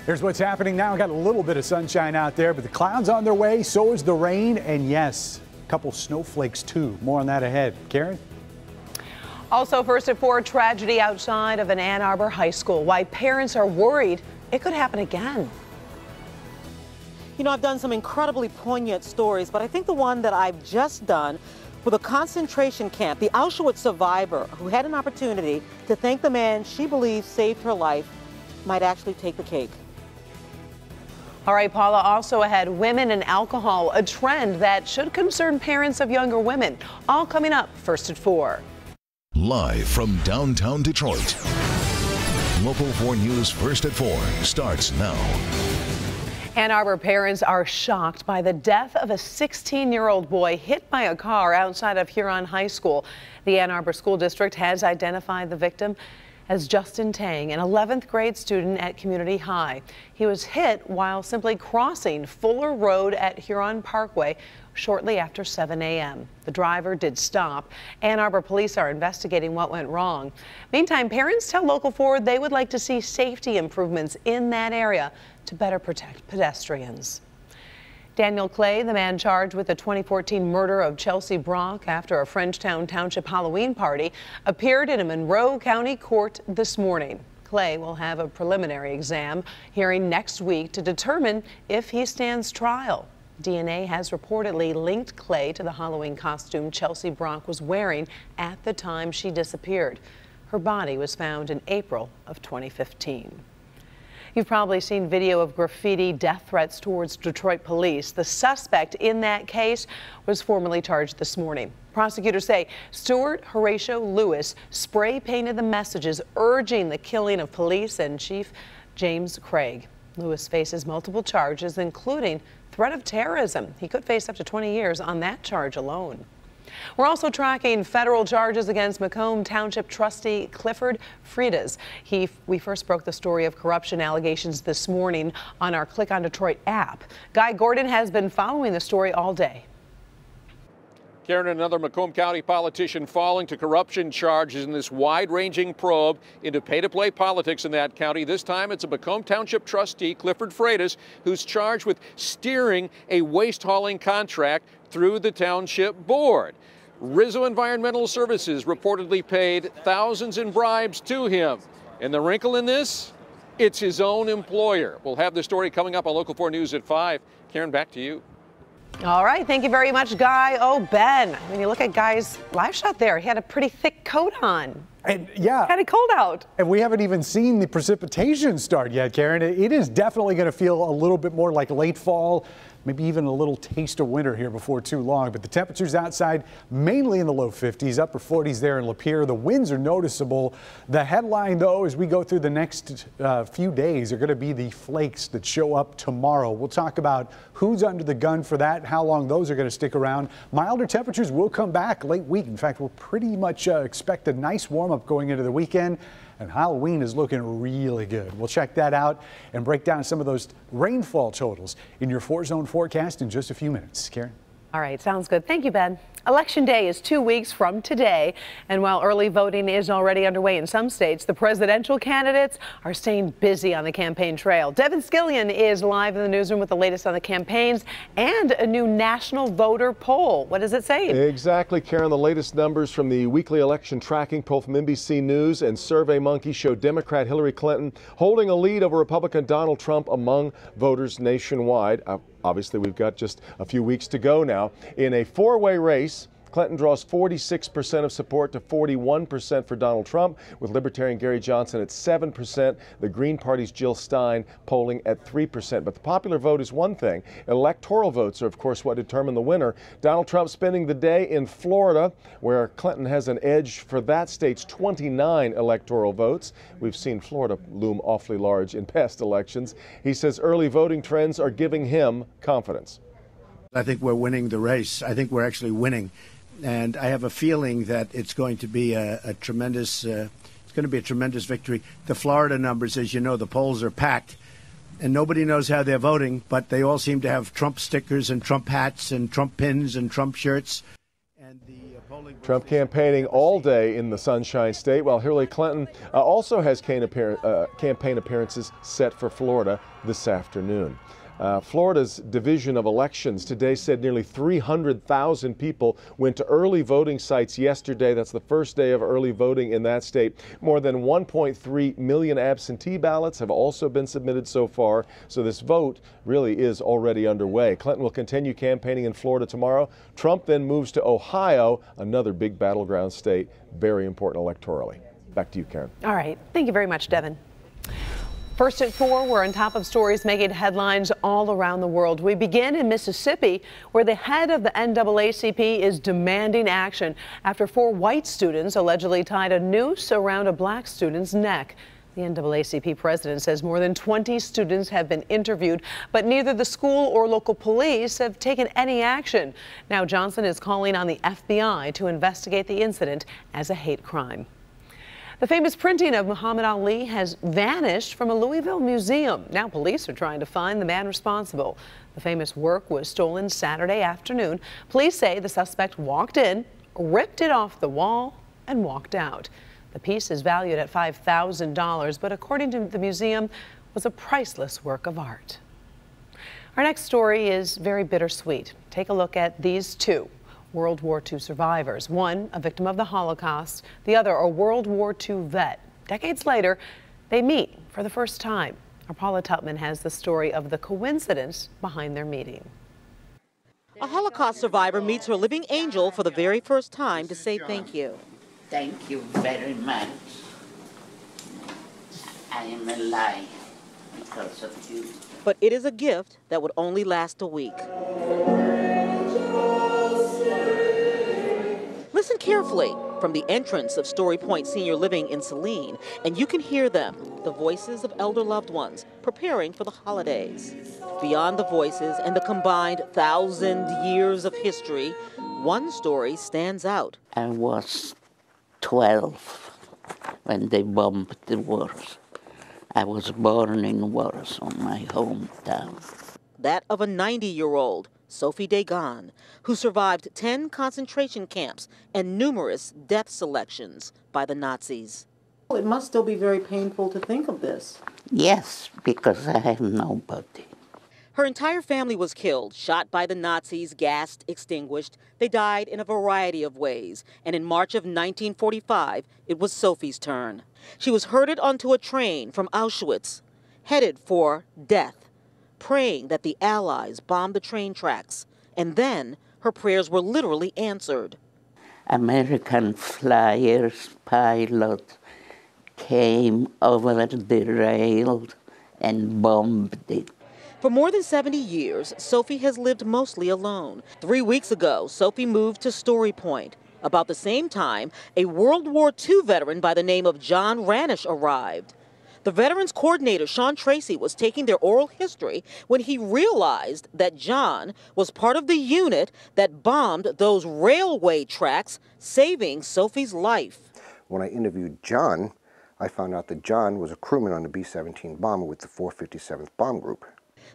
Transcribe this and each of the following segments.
Here's what's happening now. Got a little bit of sunshine out there, but the clouds on their way. So is the rain. And yes, a couple snowflakes too. More on that ahead. Karen? Also, first at 4, tragedy outside of an Ann Arbor high school. Why parents are worried it could happen again. You know, I've done some incredibly poignant stories, but I think the one that I've just done with a concentration camp, the Auschwitz survivor who had an opportunity to thank the man she believes saved her life, might actually take the cake. All right, Paula, also ahead, women and alcohol, a trend that should concern parents of younger women. All coming up first at 4. Live from downtown Detroit, Local 4 News First at 4 starts now. Ann Arbor parents are shocked by the death of a 16-year-old boy hit by a car outside of Huron High School. The Ann Arbor School District has identified the victim as Justin Tang, an 11th grade student at Community High. He was hit while simply crossing Fuller Road at Huron Parkway shortly after 7 a.m. The driver did stop. Ann Arbor police are investigating what went wrong. Meantime, parents tell Local 4 they would like to see safety improvements in that area to better protect pedestrians. Daniel Clay, the man charged with the 2014 murder of Chelsea Brock after a Frenchtown Township Halloween party, appeared in a Monroe County court this morning. Clay will have a preliminary exam hearing next week to determine if he stands trial. DNA has reportedly linked Clay to the Halloween costume Chelsea Brock was wearing at the time she disappeared. Her body was found in April of 2015. You've probably seen video of graffiti death threats towards Detroit police. The suspect in that case was formally charged this morning. Prosecutors say Stuart Horatio Lewis spray painted the messages urging the killing of police and Chief James Craig. Lewis faces multiple charges, including threat of terrorism. He could face up to 20 years on that charge alone. We're also tracking federal charges against Macomb Township trustee Clifford Freitas. We first broke the story of corruption allegations this morning on our Click on Detroit app. Guy Gordon has been following the story all day. Karen, another Macomb County politician falling to corruption charges in this wide-ranging probe into pay-to-play politics in that county. This time it's a Macomb Township trustee, Clifford Freitas, who's charged with steering a waste hauling contract through the township board. Rizzo Environmental Services reportedly paid thousands in bribes to him. And the wrinkle in this? It's his own employer. We'll have the story coming up on Local 4 News at 5. Karen, back to you. All right, thank you very much, Guy. Oh, Ben, when you look at Guy's live shot there, he had a pretty thick coat on. And yeah, kind of cold out. And we haven't even seen the precipitation start yet, Karen. It is definitely going to feel a little bit more like late fall, maybe even a little taste of winter here before too long. But the temperatures outside mainly in the low 50s, upper 40s there in Lapeer. The winds are noticeable. The headline, though, as we go through the next few days, are going to be the flakes that show up tomorrow. We'll talk about who's under the gun for that, how long those are going to stick around. Milder temperatures will come back late week. In fact, we'll pretty much expect a nice warm up going into the weekend. And Halloween is looking really good. We'll check that out and break down some of those rainfall totals in your 4-zone forecast in just a few minutes. Karen? All right, sounds good. Thank you, Ben. Election day is 2 weeks from today, and while early voting is already underway in some states, the presidential candidates are staying busy on the campaign trail. Devin Skillion is live in the newsroom with the latest on the campaigns and a new national voter poll. What does it say? Exactly, Karen. The latest numbers from the weekly election tracking poll from NBC News and SurveyMonkey show Democrat Hillary Clinton holding a lead over Republican Donald Trump among voters nationwide. Obviously, we've got just a few weeks to go now. In a four-way race, Clinton draws 46% of support to 41% for Donald Trump, with Libertarian Gary Johnson at 7%, the Green Party's Jill Stein polling at 3%. But the popular vote is one thing. Electoral votes are, of course, what determine the winner. Donald Trump spending the day in Florida, where Clinton has an edge for that state's 29 electoral votes. We've seen Florida loom awfully large in past elections. He says early voting trends are giving him confidence. I think we're winning the race. I think we're actually winning. And I have a feeling that it's going to be a tremendous victory. The Florida numbers, as you know, the polls are packed, and nobody knows how they're voting, but they all seem to have Trump stickers and Trump hats and Trump pins and Trump shirts. And the polling Trump campaigning all day in the Sunshine State, while Hillary Clinton also has campaign appearances set for Florida this afternoon. Florida's Division of Elections today said nearly 300,000 people went to early voting sites yesterday. That's the first day of early voting in that state. More than 1.3 million absentee ballots have also been submitted so far, so this vote really is already underway. Clinton will continue campaigning in Florida tomorrow. Trump then moves to Ohio, another big battleground state, very important electorally. Back to you, Karen. All right. Thank you very much, Devin. First at 4, we're on top of stories making headlines all around the world. We begin in Mississippi, where the head of the NAACP is demanding action after 4 white students allegedly tied a noose around a black student's neck. The NAACP president says more than 20 students have been interviewed, but neither the school or local police have taken any action. Now Johnson is calling on the FBI to investigate the incident as a hate crime. The famous printing of Muhammad Ali has vanished from a Louisville museum. Now police are trying to find the man responsible. The famous work was stolen Saturday afternoon. Police say the suspect walked in, ripped it off the wall, and walked out. The piece is valued at $5,000, but according to the museum, was a priceless work of art. Our next story is very bittersweet. Take a look at these 2 World War II survivors. One, a victim of the Holocaust, the other, a World War II vet. Decades later, they meet for the first time. Our Paula Tutman has the story of the coincidence behind their meeting. A Holocaust survivor meets her living angel for the very first time to say thank you. Thank you very much. I am alive because of you. But it is a gift that would only last a week. Listen carefully from the entrance of Story Point Senior Living in Saline, and you can hear them, the voices of elder loved ones preparing for the holidays. Beyond the voices and the combined 1,000 years of history, one story stands out. I was 12 when they bombed the wars. I was born in Warsaw, my hometown. That of a 90-year-old, Sophie Dagon, who survived 10 concentration camps and numerous death selections by the Nazis. It must still be very painful to think of this. Yes, because I have nobody. Her entire family was killed, shot by the Nazis, gassed, extinguished. They died in a variety of ways. And in March of 1945, it was Sophie's turn. She was herded onto a train from Auschwitz, headed for death, praying that the Allies bombed the train tracks. And then her prayers were literally answered. American flyers, pilots came over the rail and bombed it. For more than 70 years, Sophie has lived mostly alone. 3 weeks ago, Sophie moved to Story Point. About the same time, a World War II veteran by the name of John Ranish arrived. The Veterans Coordinator, Sean Tracy, was taking their oral history when he realized that John was part of the unit that bombed those railway tracks, saving Sophie's life. When I interviewed John, I found out that John was a crewman on the B-17 bomber with the 457th Bomb Group.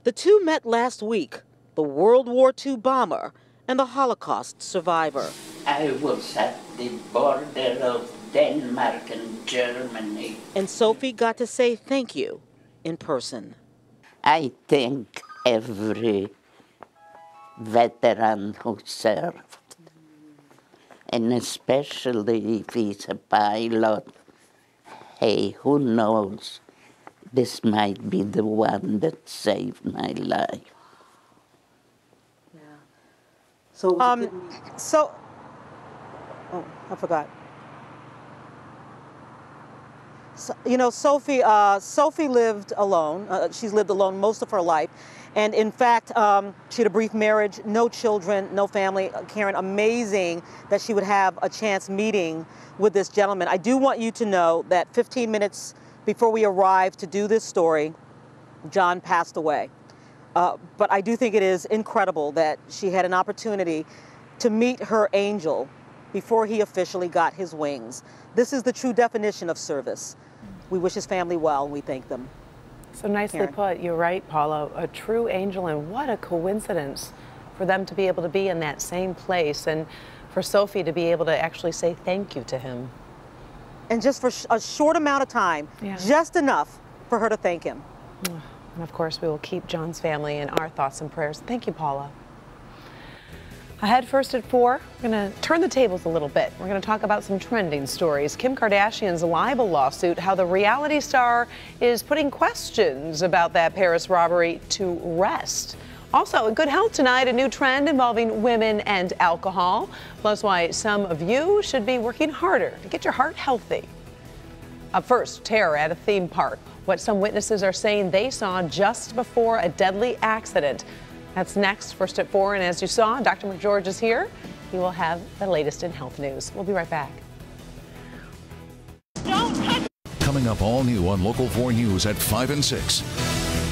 The two met last week, the World War II bomber and the Holocaust survivor. I was at the border of Denmark and Germany. And Sophie got to say thank you in person. I thank every veteran who served, and especially if he's a pilot. Hey, who knows? This might be the one that saved my life. Yeah. So, oh, I forgot. So, you know, Sophie lived alone. She's lived alone most of her life. And in fact, she had a brief marriage, no children, no family. Karen, amazing that she would have a chance meeting with this gentleman. I do want you to know that 15 minutes before we arrived to do this story, John passed away. But I do think it is incredible that she had an opportunity to meet her angel before he officially got his wings. This is the true definition of service. We wish his family well, and we thank them. So nicely put. You're right, Paula. A true angel, and what a coincidence for them to be able to be in that same place. And for Sophie to be able to actually say thank you to him. And just for a short amount of time, just enough for her to thank him. And of course, we will keep John's family in our thoughts and prayers. Thank you, Paula. Ahead first at 4, we're going to turn the tables a little bit. We're going to talk about some trending stories. Kim Kardashian's libel lawsuit, how the reality star is putting questions about that Paris robbery to rest. Also, in Good Health tonight, a new trend involving women and alcohol, plus why some of you should be working harder to get your heart healthy. Up first, terror at a theme park. What some witnesses are saying they saw just before a deadly accident. That's next, first at 4. And as you saw, Dr. McGeorge is here. He will have the latest in health news. We'll be right back. Coming up all new on Local 4 News at 5 and 6.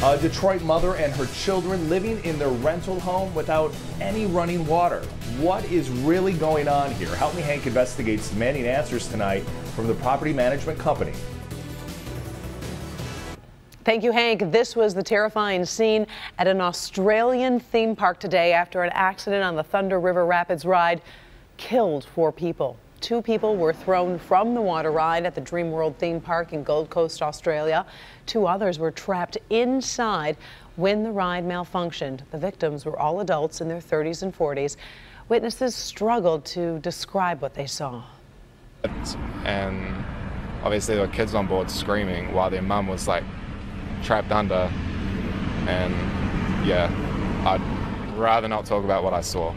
A Detroit mother and her children living in their rental home without any running water. What is really going on here? Help Me Hank investigates, demanding answers tonight from the property management company. Thank you, Hank. This was the terrifying scene at an Australian theme park today after an accident on the Thunder River Rapids ride killed 4 people. 2 people were thrown from the water ride at the Dream World theme park in Gold Coast, Australia. 2 others were trapped inside when the ride malfunctioned. The victims were all adults in their 30s and 40s. Witnesses struggled to describe what they saw. And obviously there were kids on board screaming while their mum was like trapped under, and yeah, I'd rather not talk about what I saw.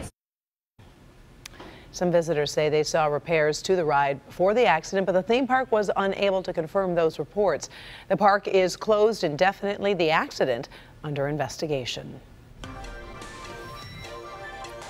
Some visitors say they saw repairs to the ride before the accident, but the theme park was unable to confirm those reports. The park is closed indefinitely. The accident under investigation.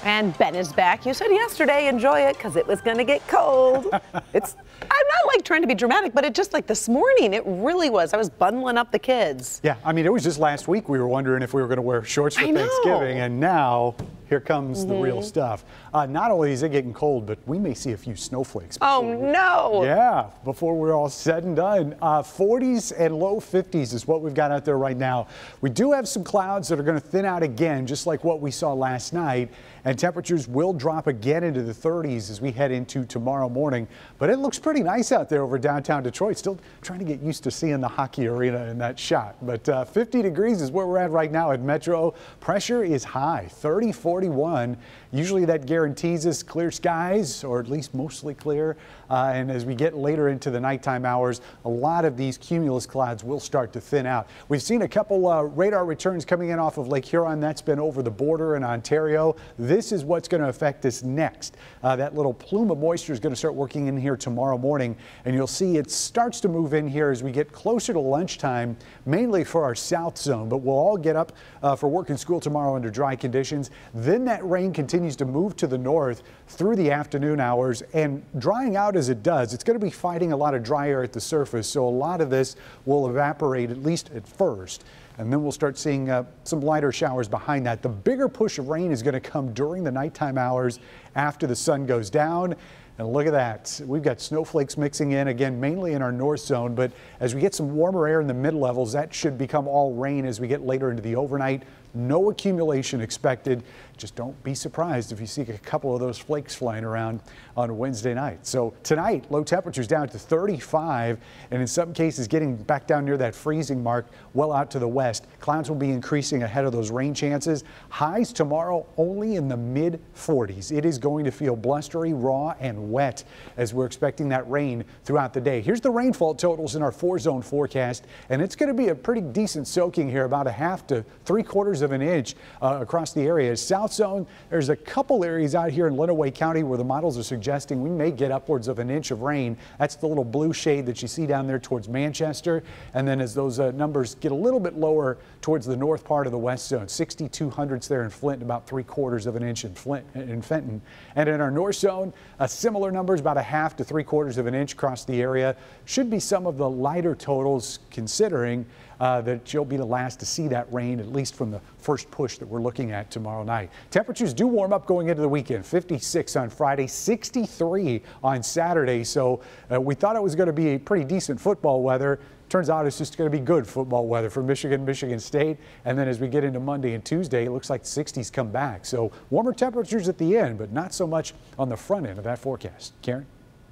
And Ben is back. You said yesterday, enjoy it because it was going to get cold. I'm not like trying to be dramatic, but it just like this morning, it really was. I was bundling up the kids. Yeah, I mean, it was just last week we were wondering if we were going to wear shorts for Thanksgiving, and now here comes the real stuff. Not only is it getting cold, but we may see a few snowflakes. Oh, no. Yeah, before we're all said and done. 40s and low 50s is what we've got out there right now. We do have some clouds that are going to thin out again, just like what we saw last night. And temperatures will drop again into the 30s as we head into tomorrow morning. But it looks pretty nice out there over downtown Detroit. Still trying to get used to seeing the hockey arena in that shot. But 50 degrees is where we're at right now at Metro. Pressure is high, 30-41. Usually that guarantees us clear skies, or at least mostly clear. And as we get later into the nighttime hours, a lot of these cumulus clouds will start to thin out. We've seen a couple radar returns coming in off of Lake Huron. That's been over the border in Ontario. This is what's going to affect us next. That little plume of moisture is going to start working in here tomorrow morning, and you'll see it starts to move in here as we get closer to lunchtime, mainly for our south zone. But we'll all get up for work and school tomorrow under dry conditions. Then that rain continues to move to the north through the afternoon hours, and drying out as it does, it's going to be fighting a lot of dry air at the surface. So a lot of this will evaporate, at least at first. And then we'll start seeing some lighter showers behind that. The bigger push of rain is going to come during the nighttime hours after the sun goes down. And look at that. We've got snowflakes mixing in, again, mainly in our north zone. But as we get some warmer air in the mid levels, that should become all rain as we get later into the overnight. No accumulation expected. Just don't be surprised if you see a couple of those flakes flying around on Wednesday night. So tonight, low temperatures down to 35, and in some cases getting back down near that freezing mark well out to the west. Clouds will be increasing ahead of those rain chances. Highs tomorrow only in the mid 40s. It is going to feel blustery, raw, and wet as we're expecting that rain throughout the day. Here's the rainfall totals in our 4-zone forecast, and it's going to be a pretty decent soaking here, about 1/2 to 3/4 of an inch across the area. South zone, there's a couple areas out here in Lenawee County where the models are suggesting we may get upwards of 1 inch of rain. That's the little blue shade that you see down there towards Manchester. And then as those numbers get a little bit lower towards the north part of the west zone, 6,200s there in Flint, about 3/4 of an inch in Fenton. And in our north zone, similar numbers, about 1/2 to 3/4 of an inch across the area. Should be some of the lighter totals considering that she'll be the last to see that rain, at least from the first push that we're looking at tomorrow night. Temperatures do warm up going into the weekend. 56 on Friday, 63 on Saturday. So we thought it was going to be a pretty decent football weather. Turns out it's just going to be good football weather for Michigan State. And then as we get into Monday and Tuesday, it looks like the 60s come back. So warmer temperatures at the end, but not so much on the front end of that forecast. Karen?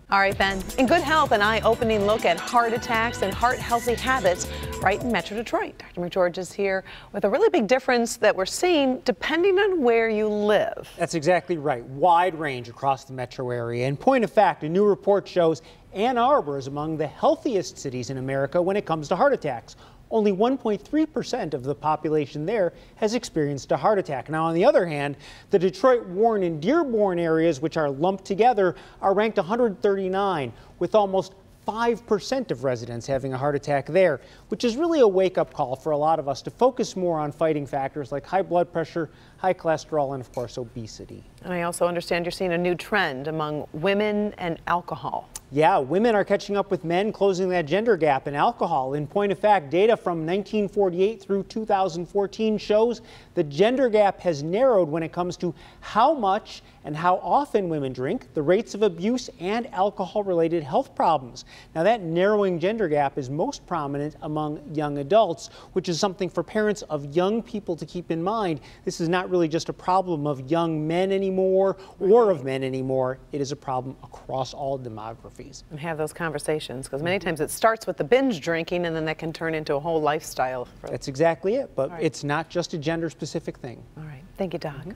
All right, Ben. In Good Health, an eye-opening look at heart attacks and heart-healthy habits right in Metro Detroit. Dr. McGeorge is here with a really big difference that we're seeing depending on where you live. That's exactly right. Wide range across the metro area. In point of fact, a new report shows Ann Arbor is among the healthiest cities in America when it comes to heart attacks. Only 1.3% of the population there has experienced a heart attack. Now, on the other hand, the Detroit, Warren, and Dearborn areas, which are lumped together, are ranked 139, with almost 5% of residents having a heart attack there, which is really a wake-up call for a lot of us to focus more on fighting factors like high blood pressure, high cholesterol, and of course obesity. And I also understand you're seeing a new trend among women and alcohol. Yeah, women are catching up with men, closing that gender gap in alcohol. In point of fact, data from 1948 through 2014 shows the gender gap has narrowed when it comes to how much and how often women drink, the rates of abuse, and alcohol-related health problems. Now, that narrowing gender gap is most prominent among young adults, which is something for parents of young people to keep in mind. This is not really just a problem of young men anymore or of men anymore. It is a problem across all demographies. And have those conversations, because many times it starts with the binge drinking and then that can turn into a whole lifestyle. That's exactly it, but it's not just a gender-specific thing. All right. Thank you, Doc.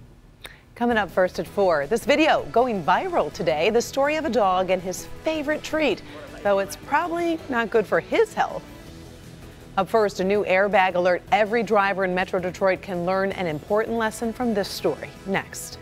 Coming up first at 4, this video going viral today, the story of a dog and his favorite treat, though it's probably not good for his health. Up first, a new airbag alert. Every driver in Metro Detroit can learn an important lesson from this story. Next.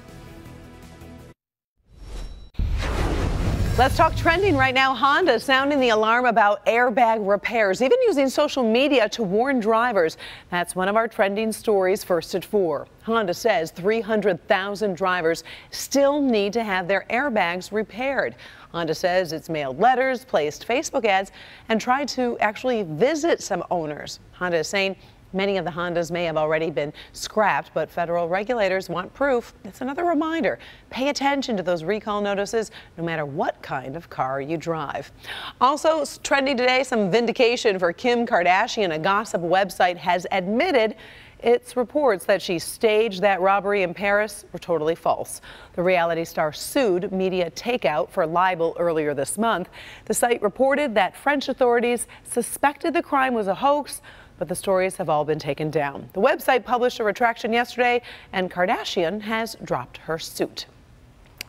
Let's talk trending right now. Honda sounding the alarm about airbag repairs, even using social media to warn drivers. That's one of our trending stories first at 4. Honda says 300,000 drivers still need to have their airbags repaired. Honda says it's mailed letters, placed Facebook ads, and tried to actually visit some owners. Honda is saying many of the Hondas may have already been scrapped, but federal regulators want proof. It's another reminder. Pay attention to those recall notices, no matter what kind of car you drive. Also trending today, some vindication for Kim Kardashian. A gossip website has admitted its reports that she staged that robbery in Paris were totally false. The reality star sued Media Takeout for libel earlier this month. The site reported that French authorities suspected the crime was a hoax, but the stories have all been taken down. The website published a retraction yesterday, and Kardashian has dropped her suit.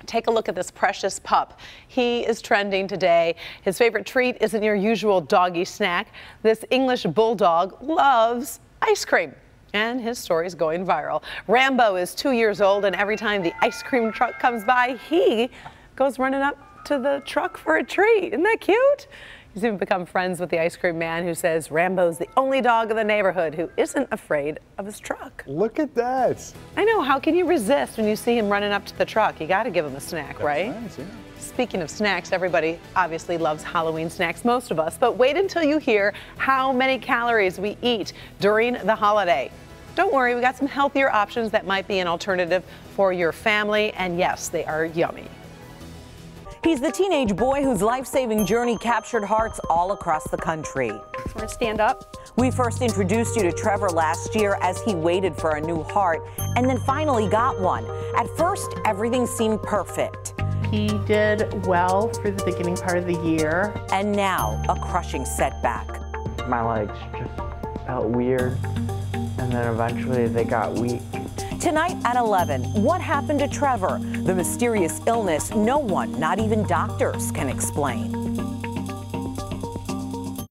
Take a look at this precious pup. He is trending today. His favorite treat isn't your usual doggy snack. This English bulldog loves ice cream, and his story is going viral. Rambo is 2 years old, and every time the ice cream truck comes by, he goes running up to the truck for a treat. Isn't that cute? He's even become friends with the ice cream man who says Rambo's the only dog in the neighborhood who isn't afraid of his truck. Look at that. I know. How can you resist when you see him running up to the truck? You got to give him a snack, right? Nice, yeah. Speaking of snacks, everybody obviously loves Halloween snacks, most of us, but wait until you hear how many calories we eat during the holiday. Don't worry, we got some healthier options that might be an alternative for your family, and yes, they are yummy. He's the teenage boy whose life-saving journey captured hearts all across the country. Want to stand up? We first introduced you to Trevor last year as he waited for a new heart and then finally got one. At first, everything seemed perfect. He did well for the beginning part of the year. And now, a crushing setback. My legs just felt weird, and then eventually they got weak. Tonight at 11, what happened to Trevor? The mysterious illness no one, not even doctors, can explain.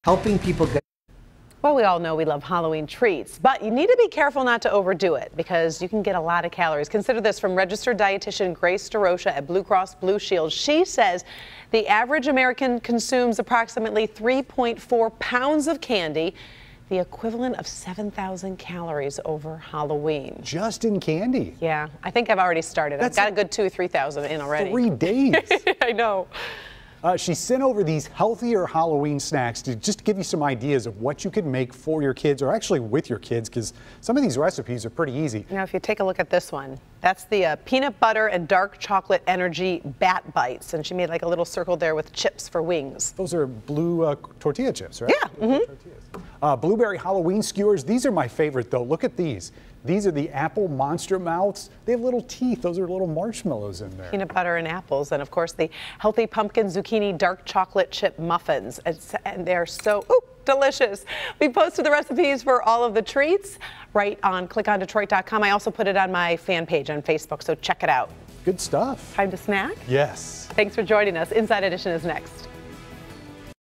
Helping people get... Well, we all know we love Halloween treats, but you need to be careful not to overdo it because you can get a lot of calories. Consider this from registered dietitian Grace DeRocha at Blue Cross Blue Shield. She says the average American consumes approximately 3.4 pounds of candy, the equivalent of 7,000 calories over Halloween. Just in candy? Yeah, I think I've already started. I've got a good 2,000 or 3,000 in already. 3 days. I know. She sent over these healthier Halloween snacks to just give you some ideas of what you could make for your kids or actually with your kids, because some of these recipes are pretty easy. Now, if you take a look at this one, that's the peanut butter and dark chocolate energy bat bites. And she made like a little circle there with chips for wings. Those are blue tortilla chips, right? Yeah. Blueberry Halloween skewers. These are my favorite, though. Look at these. These are the apple monster mouths. They have little teeth. Those are little marshmallows in there. Peanut butter and apples. And of course, the healthy pumpkin zucchini dark chocolate chip muffins. And they're so delicious. We posted the recipes for all of the treats right on clickondetroit.com. I also put it on my fan page on Facebook, so check it out. Good stuff. Time to snack? Yes. Thanks for joining us. Inside Edition is next.